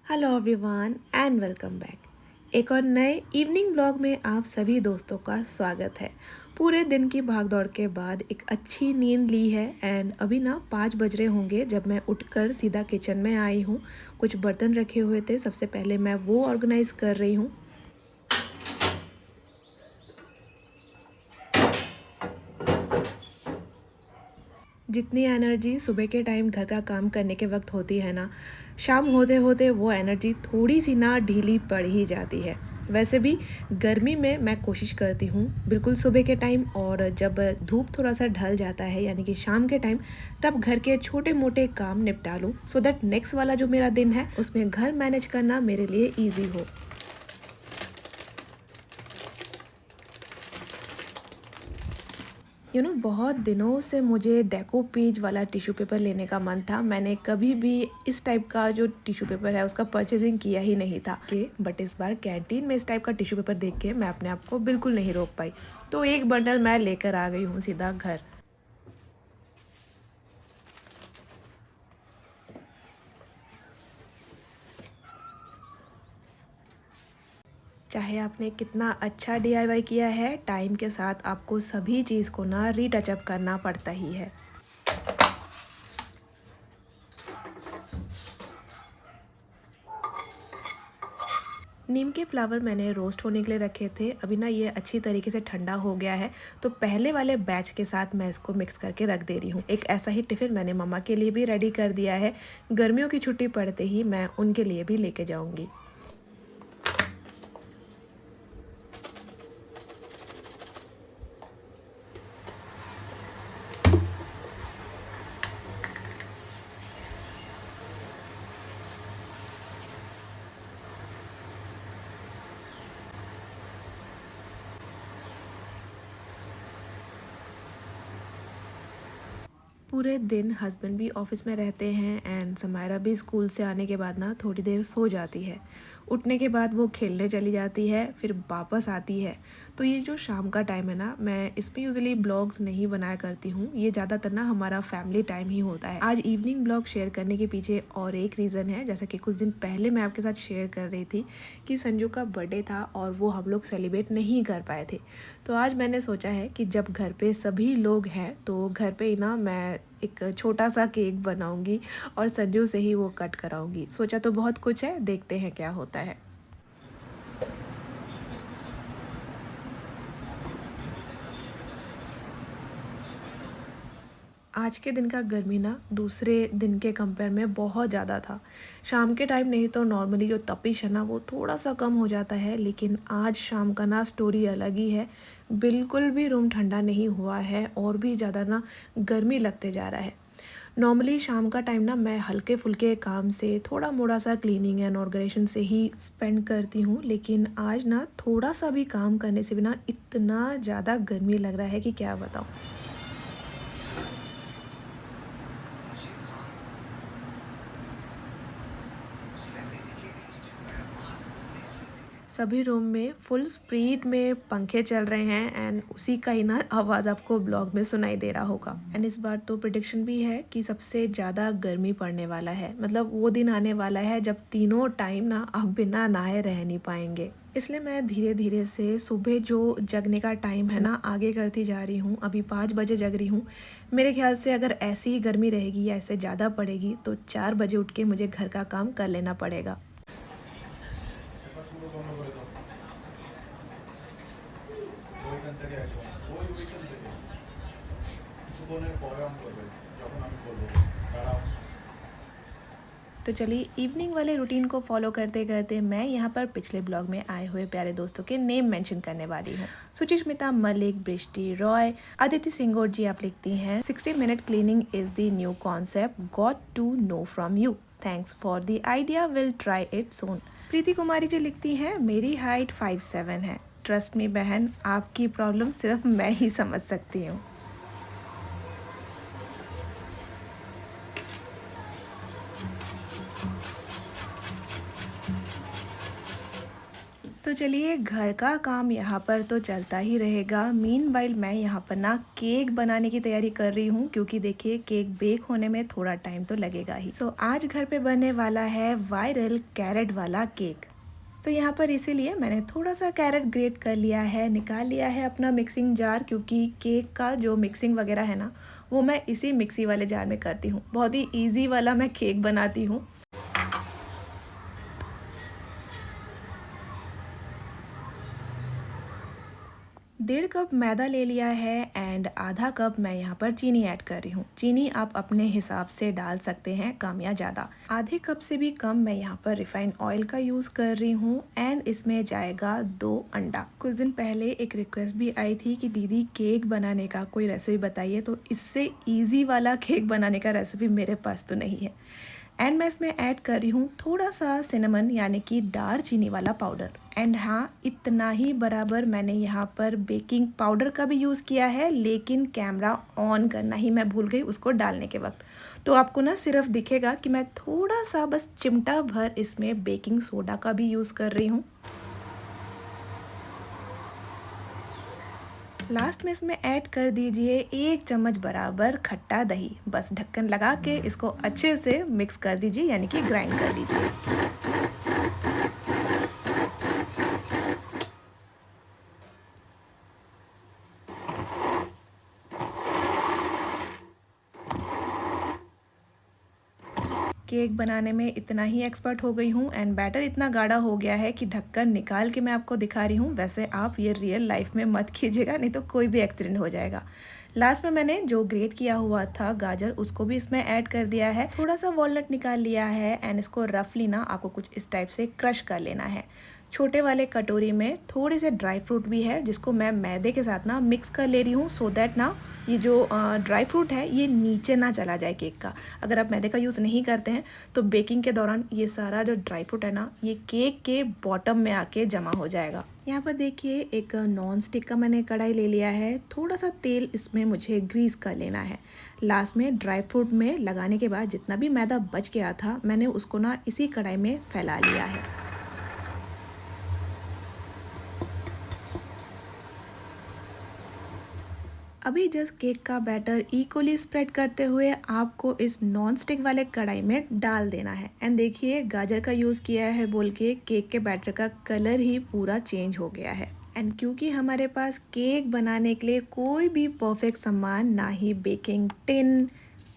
Hello everyone and welcome back. एक और नए इवनिंग ब्लॉग में आप सभी दोस्तों का स्वागत है। पूरे दिन की भागदौड़ के बाद एक अच्छी नींद ली है एंड अभी ना 5 बज रहे होंगे जब मैं उठकर सीधा किचन में आई हूँ। कुछ बर्तन रखे हुए थे, सबसे पहले मैं वो ऑर्गेनाइज़ कर रही हूँ। जितनी एनर्जी सुबह के टाइम घर का काम करने के वक्त होती है ना, शाम होते होते वो एनर्जी थोड़ी सी ना ढीली पड़ ही जाती है। वैसे भी गर्मी में मैं कोशिश करती हूँ बिल्कुल सुबह के टाइम, और जब धूप थोड़ा सा ढल जाता है यानी कि शाम के टाइम, तब घर के छोटे मोटे काम निपटा लूँ सो दैट नेक्स्ट वाला जो मेरा दिन है उसमें घर मैनेज करना मेरे लिए ईजी हो। बहुत दिनों से मुझे डेको पेज वाला टिश्यू पेपर लेने का मन था। मैंने कभी भी इस टाइप का जो टिश्यू पेपर है उसका परचेजिंग किया ही नहीं था बट इस बार कैंटीन में इस टाइप का टिश्यू पेपर देख के मैं अपने आप को बिल्कुल नहीं रोक पाई, तो एक बंडल मैं लेकर आ गई हूँ सीधा घर। चाहे आपने कितना अच्छा डीआईवाई किया है, टाइम के साथ आपको सभी चीज़ को ना रीटचअप करना पड़ता ही है। नीम के फ्लावर मैंने रोस्ट होने के लिए रखे थे। अभी ना ये अच्छी तरीके से ठंडा हो गया है, तो पहले वाले बैच के साथ मैं इसको मिक्स करके रख दे रही हूँ। एक ऐसा ही टिफ़िन मैंने मम्मा के लिए भी रेडी कर दिया है। गर्मियों की छुट्टी पड़ते ही मैं उनके लिए भी लेके जाऊँगी। पूरे दिन हस्बैंड भी ऑफिस में रहते हैं एंड समायरा भी स्कूल से आने के बाद ना थोड़ी देर सो जाती है। उठने के बाद वो खेलने चली जाती है, फिर वापस आती है। तो ये जो शाम का टाइम है ना, मैं इसमें यूजुअली ब्लॉग्स नहीं बनाया करती हूँ। ये ज़्यादातर ना हमारा फैमिली टाइम ही होता है। आज इवनिंग ब्लॉग शेयर करने के पीछे और एक रीज़न है, जैसा कि कुछ दिन पहले मैं आपके साथ शेयर कर रही थी कि संजू का बर्थडे था और वो हम लोग सेलिब्रेट नहीं कर पाए थे। तो आज मैंने सोचा है कि जब घर पे सभी लोग हैं तो घर पे ही ना मैं एक छोटा सा केक बनाऊंगी और संजू से ही वो कट कराऊंगी। सोचा तो बहुत कुछ है, देखते हैं क्या होता है। आज के दिन का गर्मी ना दूसरे दिन के कंपेयर में बहुत ज़्यादा था। शाम के टाइम नहीं तो नॉर्मली जो तपिश है ना वो थोड़ा सा कम हो जाता है, लेकिन आज शाम का ना स्टोरी अलग ही है। बिल्कुल भी रूम ठंडा नहीं हुआ है और भी ज़्यादा ना गर्मी लगते जा रहा है। नॉर्मली शाम का टाइम ना मैं हल्के फुल्के काम से, थोड़ा मोड़ा सा क्लीनिंग एंड ऑर्गेनाइजेशन से ही स्पेंड करती हूँ, लेकिन आज ना थोड़ा सा भी काम करने से भी ना इतना ज़्यादा गर्मी लग रहा है कि क्या बताऊँ। सभी रूम में फुल स्पीड में पंखे चल रहे हैं एंड उसी का ही ना आवाज़ आपको ब्लॉग में सुनाई दे रहा होगा। एंड इस बार तो प्रिडिक्शन भी है कि सबसे ज़्यादा गर्मी पड़ने वाला है। मतलब वो दिन आने वाला है जब तीनों टाइम ना आप बिना नहाए रह नहीं पाएंगे। इसलिए मैं धीरे धीरे से सुबह जो जगने का टाइम है ना आगे करती जा रही हूँ। अभी 5 बजे जग रही हूँ। मेरे ख्याल से अगर ऐसी ही गर्मी रहेगी या ऐसे ज़्यादा पड़ेगी तो 4 बजे उठ के मुझे घर का काम कर लेना पड़ेगा। ওইখান থেকে একদম ওইখান থেকে কিছুক্ষণের পরে অন করবে যখন আমি বলবো দাঁড়াও। तो चलिए इवनिंग वाले रूटीन को फॉलो करते करते मैं यहाँ पर पिछले ब्लॉग में आए हुए प्यारे दोस्तों के नेम मेंशन करने वाली हूँ। सुचिस्मिता मलिक, बृष्टि रॉय, अदिति सिंगोर जी आप लिखती हैं 60 minute cleaning is the new concept, got to know from you, thanks for the idea, will try it soon. Preeti Kumari ji लिखती हैं मेरी हाइट 5'7" है, ट्रस्ट मी बहन, आपकी प्रॉब्लम सिर्फ मैं ही समझ सकती हूँ। तो तो चलिए घर का काम यहाँ पर तो चलता ही रहेगा। मीनवाइल मैं यहाँ पर ना केक बनाने की तैयारी कर रही हूँ, क्योंकि देखिए केक बेक होने में थोड़ा टाइम तो लगेगा ही। आज घर पे बनने वाला है वायरल कैरेट वाला केक। तो यहाँ पर इसीलिए मैंने थोड़ा सा कैरेट ग्रेट कर लिया है, निकाल लिया है अपना मिक्सिंग जार, क्योंकि केक का जो मिक्सिंग वगैरह है ना वो मैं इसी मिक्सी वाले जार में करती हूँ। बहुत ही ईजी वाला मैं केक बनाती हूँ। 1.5 कप मैदा ले लिया है एंड आधा कप मैं यहाँ पर चीनी ऐड कर रही हूँ। चीनी आप अपने हिसाब से डाल सकते हैं, कम या ज़्यादा। आधे कप से भी कम मैं यहाँ पर रिफाइंड ऑयल का यूज़ कर रही हूँ एंड इसमें जाएगा 2 अंडा। कुछ दिन पहले एक रिक्वेस्ट भी आई थी कि दीदी केक बनाने का कोई रेसिपी बताइए, तो इससे ईजी वाला केक बनाने का रेसिपी मेरे पास तो नहीं है। एंड मैं इसमें ऐड कर रही हूँ थोड़ा सा सिनेमन यानी कि दार चीनी वाला पाउडर। एंड हाँ, इतना ही बराबर मैंने यहाँ पर बेकिंग पाउडर का भी यूज़ किया है, लेकिन कैमरा ऑन करना ही मैं भूल गई उसको डालने के वक्त। तो आपको ना सिर्फ दिखेगा कि मैं थोड़ा सा बस चिमटा भर इसमें बेकिंग सोडा का भी यूज़ कर रही हूँ। लास्ट में इसमें ऐड कर दीजिए 1 चम्मच बराबर खट्टा दही। बस ढक्कन लगा के इसको अच्छे से मिक्स कर दीजिए, यानी कि ग्राइंड कर दीजिए। केक बनाने में इतना ही एक्सपर्ट हो गई हूँ एंड बैटर इतना गाढ़ा हो गया है कि ढक्कन निकाल के मैं आपको दिखा रही हूँ। वैसे आप ये रियल लाइफ में मत कीजिएगा, नहीं तो कोई भी एक्सीडेंट हो जाएगा। लास्ट में मैंने जो ग्रेट किया हुआ था गाजर, उसको भी इसमें ऐड कर दिया है। थोड़ा सा वॉलनट निकाल लिया है एंड इसको रफली ना आपको कुछ इस टाइप से क्रश कर लेना है। छोटे वाले कटोरी में थोड़े से ड्राई फ्रूट भी है, जिसको मैं मैदे के साथ ना मिक्स कर ले रही हूँ, सो दैट ना ये जो ड्राई फ्रूट है ये नीचे ना चला जाए केक का। अगर आप मैदे का यूज़ नहीं करते हैं तो बेकिंग के दौरान ये सारा जो ड्राई फ्रूट है ना ये केक के बॉटम में आके जमा हो जाएगा। यहाँ पर देखिए एक नॉन स्टिक का मैंने कढ़ाई ले लिया है। थोड़ा सा तेल इसमें मुझे ग्रीस कर लेना है। लास्ट में ड्राई फ्रूट में लगाने के बाद जितना भी मैदा बच गया था मैंने उसको ना इसी कढ़ाई में फैला लिया है। अभी जस्ट केक का बैटर इक्वली स्प्रेड करते हुए आपको इस नॉन स्टिक वाले कढ़ाई में डाल देना है। एंड देखिए गाजर का यूज़ किया है बोल के केक के बैटर का कलर ही पूरा चेंज हो गया है। एंड क्योंकि हमारे पास केक बनाने के लिए कोई भी परफेक्ट सामान, ना ही बेकिंग टिन,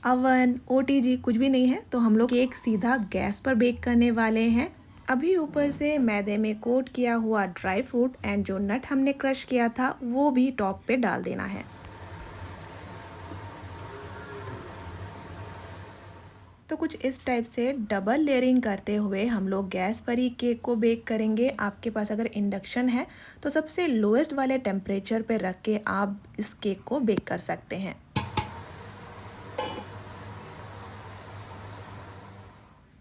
अवन, ओटीजी कुछ भी नहीं है, तो हम लोग केक सीधा गैस पर बेक करने वाले हैं। अभी ऊपर से मैदे में कोट किया हुआ ड्राई फ्रूट एंड जो नट हमने क्रश किया था वो भी टॉप पे डाल देना है। तो कुछ इस टाइप से डबल लेयरिंग करते हुए हम लोग गैस पर ही केक को बेक करेंगे। आपके पास अगर इंडक्शन है तो सबसे लोएस्ट वाले टेम्परेचर पे रख के आप इस केक को बेक कर सकते हैं।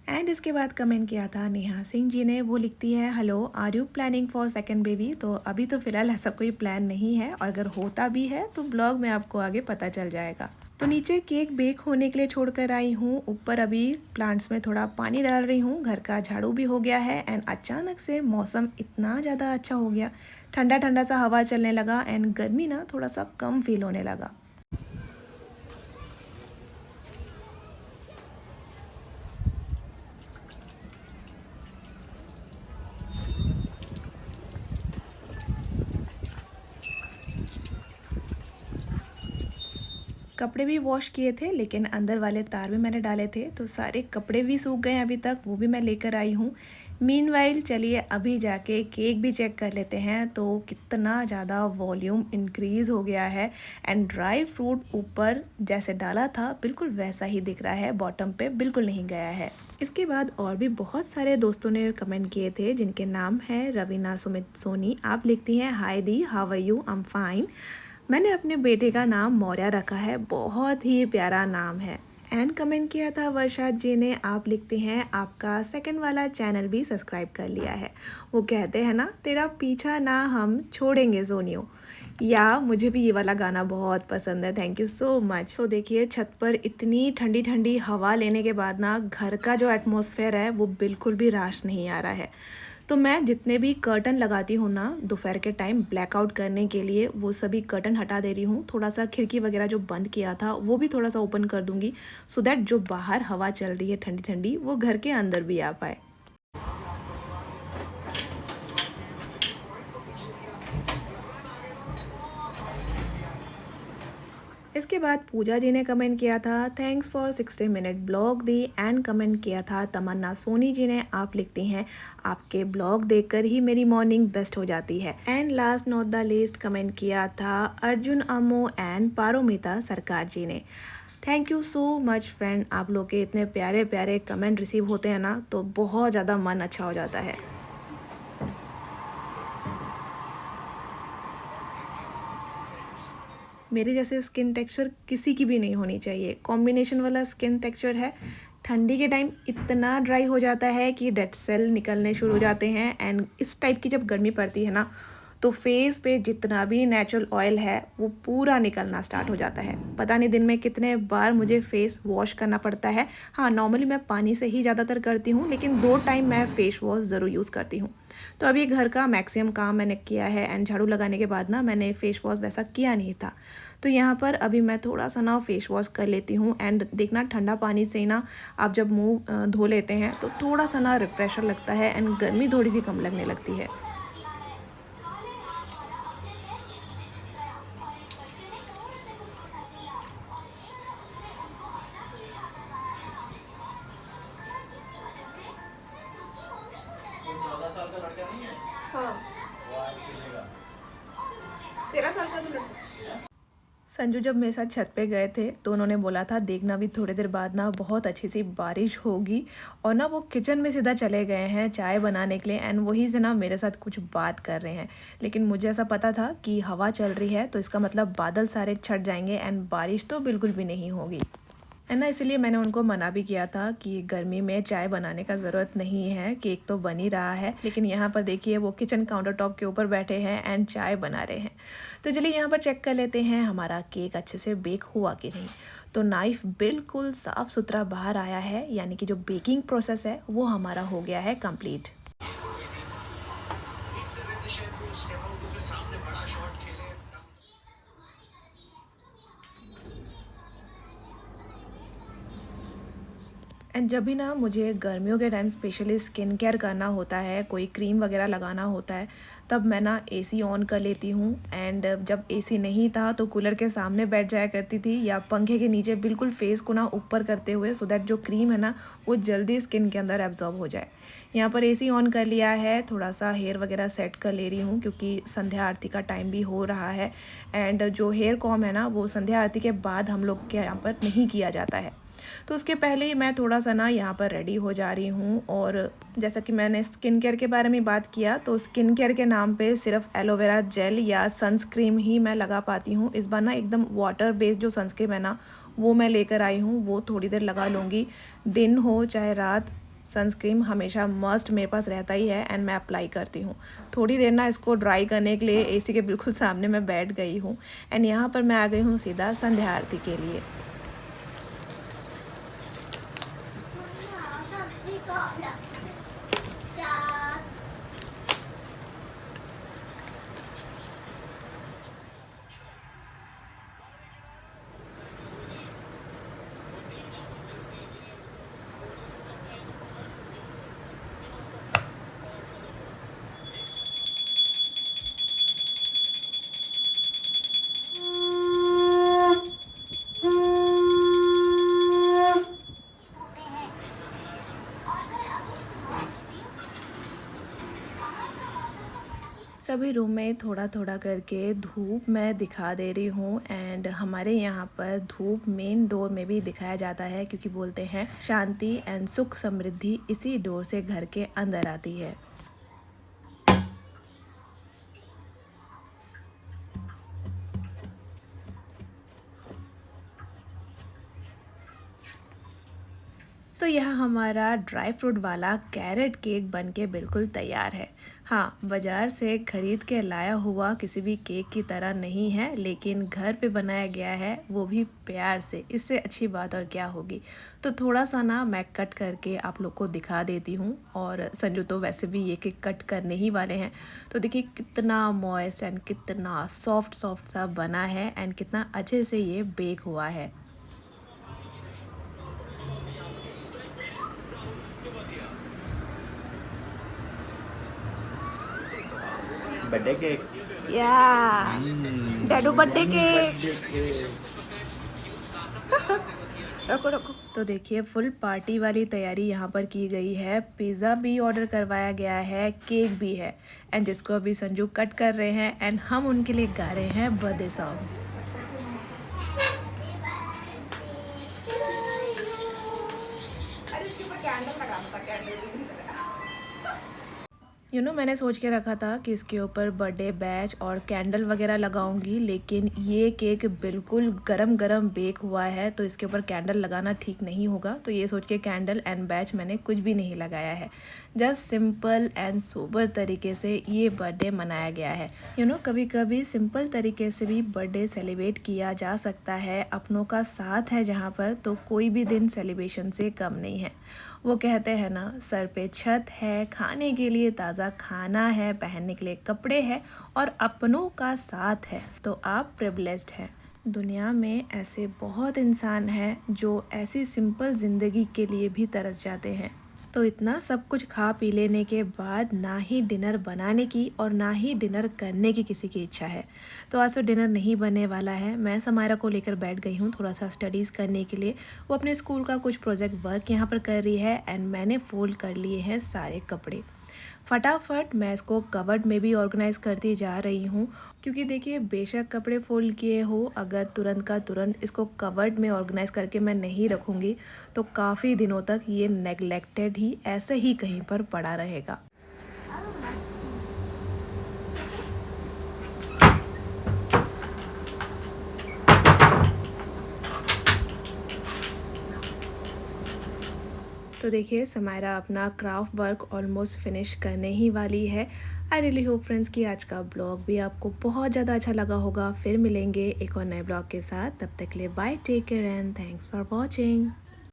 एंड इसके बाद कमेंट किया था नेहा सिंह जी ने। वो लिखती है, hello, are you planning for second baby? तो अभी तो फ़िलहाल ऐसा कोई प्लान नहीं है, और अगर होता भी है तो ब्लॉग में आपको आगे पता चल जाएगा। तो नीचे केक बेक होने के लिए छोड़कर आई हूँ, ऊपर अभी प्लांट्स में थोड़ा पानी डाल रही हूँ। घर का झाड़ू भी हो गया है एंड अचानक से मौसम इतना ज़्यादा अच्छा हो गया, ठंडा ठंडा सा हवा चलने लगा एंड गर्मी ना थोड़ा सा कम फील होने लगा। कपड़े भी वॉश किए थे, लेकिन अंदर वाले तार भी मैंने डाले थे, तो सारे कपड़े भी सूख गए अभी तक, वो भी मैं लेकर आई हूँ। मीनवाइल चलिए अभी जाके केक भी चेक कर लेते हैं। तो कितना ज़्यादा वॉल्यूम इंक्रीज़ हो गया है एंड ड्राई फ्रूट ऊपर जैसे डाला था बिल्कुल वैसा ही दिख रहा है, बॉटम पे बिल्कुल नहीं गया है। इसके बाद और भी बहुत सारे दोस्तों ने कमेंट किए थे, जिनके नाम है रवीना सुमित सोनी। आप लिखती हैं, हाय दी, how are you? I am fine. मैंने अपने बेटे का नाम मौर्या रखा है, बहुत ही प्यारा नाम है। एंड कमेंट किया था वर्षा जी ने। आप लिखते हैं, आपका सेकंड वाला चैनल भी सब्सक्राइब कर लिया है। वो कहते हैं ना, तेरा पीछा ना हम छोड़ेंगे सोनियो। या मुझे भी ये वाला गाना बहुत पसंद है, थैंक यू सो मच। तो देखिए छत पर इतनी ठंडी ठंडी हवा लेने के बाद ना घर का जो एटमॉस्फेयर है वो बिल्कुल भी राश नहीं आ रहा है। तो मैं जितने भी कर्टन लगाती हूँ ना दोपहर के टाइम ब्लैकआउट करने के लिए, वो सभी कर्टन हटा दे रही हूँ। थोड़ा सा खिड़की वगैरह जो बंद किया था वो भी थोड़ा सा ओपन कर दूँगी, सो दैट जो बाहर हवा चल रही है ठंडी ठंडी वो घर के अंदर भी आ पाए। इसके बाद पूजा जी ने कमेंट किया था thanks for 60 minute blog the, and comment किया था तमन्ना सोनी जी ने, आप लिखती हैं आपके ब्लॉग देखकर ही मेरी मॉर्निंग बेस्ट हो जाती है। And last not the least comment किया था अर्जुन अमो एंड पारोमिता सरकार जी ने। Thank you so much friend, आप लोग के इतने प्यारे प्यारे कमेंट रिसीव होते हैं ना तो बहुत ज़्यादा मन अच्छा हो जाता है। मेरे जैसे स्किन टेक्सचर किसी की भी नहीं होनी चाहिए, कॉम्बिनेशन वाला स्किन टेक्सचर है। ठंडी के टाइम इतना ड्राई हो जाता है कि डेड सेल निकलने शुरू हो जाते हैं, एंड इस टाइप की जब गर्मी पड़ती है ना तो फेस पे जितना भी नेचुरल ऑयल है वो पूरा निकलना स्टार्ट हो जाता है। पता नहीं दिन में कितने बार मुझे फेस वॉश करना पड़ता है। हाँ, नॉर्मली मैं पानी से ही ज़्यादातर करती हूँ, लेकिन 2 टाइम मैं फेस वॉश ज़रूर यूज़ करती हूँ। तो अब ये घर का मैक्सिमम काम मैंने किया है, एंड झाड़ू लगाने के बाद ना मैंने फेस वॉश वैसा किया नहीं था। तो यहाँ पर अभी मैं थोड़ा सा ना फेस वॉश कर लेती हूँ, एंड देखना ठंडा पानी से ना आप जब मुंह धो लेते हैं तो थोड़ा सा ना रिफ्रेशर लगता है, एंड गर्मी थोड़ी सी कम लगने लगती है। वो 14 साल का लड़का नहीं है, हाँ, वो आज खेलेगा। 13 साल का भी लड़का। संजू जब मेरे साथ छत पे गए थे तो उन्होंने बोला था देखना भी थोड़ी देर बाद ना बहुत अच्छी सी बारिश होगी, और ना वो किचन में सीधा चले गए हैं चाय बनाने के लिए, एंड वहीं से ना मेरे साथ कुछ बात कर रहे हैं। लेकिन मुझे ऐसा पता था कि हवा चल रही है तो इसका मतलब बादल सारे छट जाएंगे एंड बारिश तो बिल्कुल भी नहीं होगी, है ना। इसलिए मैंने उनको मना भी किया था कि गर्मी में चाय बनाने का ज़रूरत नहीं है, केक तो बन ही रहा है। लेकिन यहाँ पर देखिए वो किचन काउंटर टॉप के ऊपर बैठे हैं एंड चाय बना रहे हैं। तो चलिए यहाँ पर चेक कर लेते हैं हमारा केक अच्छे से बेक हुआ कि नहीं। तो नाइफ़ बिल्कुल साफ़ सुथरा बाहर आया है, यानी कि जो बेकिंग प्रोसेस है वो हमारा हो गया है कंप्लीट। एंड जब भी ना मुझे गर्मियों के टाइम स्पेशली स्किन केयर करना होता है, कोई क्रीम वगैरह लगाना होता है, तब मैं ना एसी ऑन कर लेती हूँ। एंड जब एसी नहीं था तो कूलर के सामने बैठ जाया करती थी, या पंखे के नीचे बिल्कुल फेस को ना ऊपर करते हुए, सो दैट जो क्रीम है ना वो जल्दी स्किन के अंदर एब्जॉर्ब हो जाए। यहाँ पर एसी ऑन कर लिया है, थोड़ा सा हेयर वगैरह सेट कर ले रही हूँ क्योंकि संध्या आरती का टाइम भी हो रहा है। एंड जो हेयर कॉम है ना वो संध्या आरती के बाद हम लोग के यहाँ पर नहीं किया जाता है, तो उसके पहले ही मैं थोड़ा सा ना यहाँ पर रेडी हो जा रही हूँ। और जैसा कि मैंने स्किन केयर के बारे में बात किया, तो स्किन केयर के नाम पे सिर्फ एलोवेरा जेल या सनस्क्रीम ही मैं लगा पाती हूँ। इस बार ना एकदम वाटर बेस्ड जो सनस्क्रीम है ना वो मैं लेकर आई हूँ, वो थोड़ी देर लगा लूँगी। दिन हो चाहे रात, सनस्क्रीम हमेशा मस्ट मेरे पास रहता ही है, एंड मैं अप्लाई करती हूँ। थोड़ी देर ना इसको ड्राई करने के लिए एसी के बिल्कुल सामने मैं बैठ गई हूँ, एंड यहाँ पर मैं आ गई हूँ सीधा संध्या आरती के लिए। सभी रूम में थोड़ा थोड़ा करके धूप मैं दिखा दे रही हूँ। एंड हमारे यहाँ पर धूप मेन डोर में भी दिखाया जाता है, क्योंकि बोलते हैं शांति एंड सुख समृद्धि इसी डोर से घर के अंदर आती है। तो यह हमारा ड्राई फ्रूट वाला कैरेट केक बनके बिल्कुल तैयार है। हाँ, बाज़ार से खरीद के लाया हुआ किसी भी केक की तरह नहीं है, लेकिन घर पे बनाया गया है, वो भी प्यार से। इससे अच्छी बात और क्या होगी। तो थोड़ा-सा ना मैं कट करके आप लोग को दिखा देती हूँ, और संजू तो वैसे भी ये केक कट करने ही वाले हैं। तो देखिए कितना मॉइस्ट एंड कितना सॉफ्ट सा बना है एंड कितना अच्छे से ये बेक हुआ है। Birthday cake. या डैडू बर्थडे केक। Birthday cake. रखो रखो। तो देखिए फुल पार्टी वाली तैयारी यहाँ पर की गई है। पिज़्ज़ा भी ऑर्डर करवाया गया है, केक भी है, एंड जिसको अभी संजू कट कर रहे हैं एंड हम उनके लिए गा रहे हैं बर्थडे सॉन्ग। अरे इसके ऊपर कैंडल लगाना था, कैंडल भी नहीं लगा। मैंने सोच के रखा था कि इसके ऊपर बर्थडे बैच और कैंडल वगैरह लगाऊंगी, लेकिन ये केक बिल्कुल गरम गरम बेक हुआ है, तो इसके ऊपर कैंडल लगाना ठीक नहीं होगा। तो ये सोच के कैंडल एंड बैच मैंने कुछ भी नहीं लगाया है। जस्ट सिंपल एंड सोबर तरीके से ये बर्थडे मनाया गया है। कभी कभी सिंपल तरीके से भी बर्थडे सेलिब्रेट किया जा सकता है। अपनों का साथ है जहाँ पर, तो कोई भी दिन सेलिब्रेशन से कम नहीं है। वो कहते हैं ना, सर पे छत है, खाने के लिए ताज़ा खाना है, पहनने के लिए कपड़े हैं और अपनों का साथ है, तो आप प्रिविलेज्ड हैं। दुनिया में ऐसे बहुत इंसान हैं जो ऐसी सिंपल ज़िंदगी के लिए भी तरस जाते हैं। तो इतना सब कुछ खा पी लेने के बाद ना ही डिनर बनाने की और ना ही डिनर करने की किसी की इच्छा है। तो आज तो डिनर नहीं बनने वाला है। मैं समायरा को लेकर बैठ गई हूँ थोड़ा सा स्टडीज़ करने के लिए। वो अपने स्कूल का कुछ प्रोजेक्ट वर्क यहाँ पर कर रही है एंड मैंने फोल्ड कर लिए हैं सारे कपड़े। फटाफट मैं इसको कवर्ड में भी ऑर्गेनाइज़ करती जा रही हूँ, क्योंकि देखिए बेशक कपड़े फोल्ड किए हो, अगर तुरंत का तुरंत इसको कवर्ड में ऑर्गेनाइज़ करके मैं नहीं रखूँगी तो काफ़ी दिनों तक ये नेगलेक्टेड ही ऐसे ही कहीं पर पड़ा रहेगा। तो देखिए समायरा अपना क्राफ्ट वर्क ऑलमोस्ट फिनिश करने ही वाली है। आई रियली होप फ्रेंड्स कि आज का ब्लॉग भी आपको बहुत ज़्यादा अच्छा लगा होगा। फिर मिलेंगे एक और नए ब्लॉग के साथ, तब तक के लिए bye, take care and thanks for watching.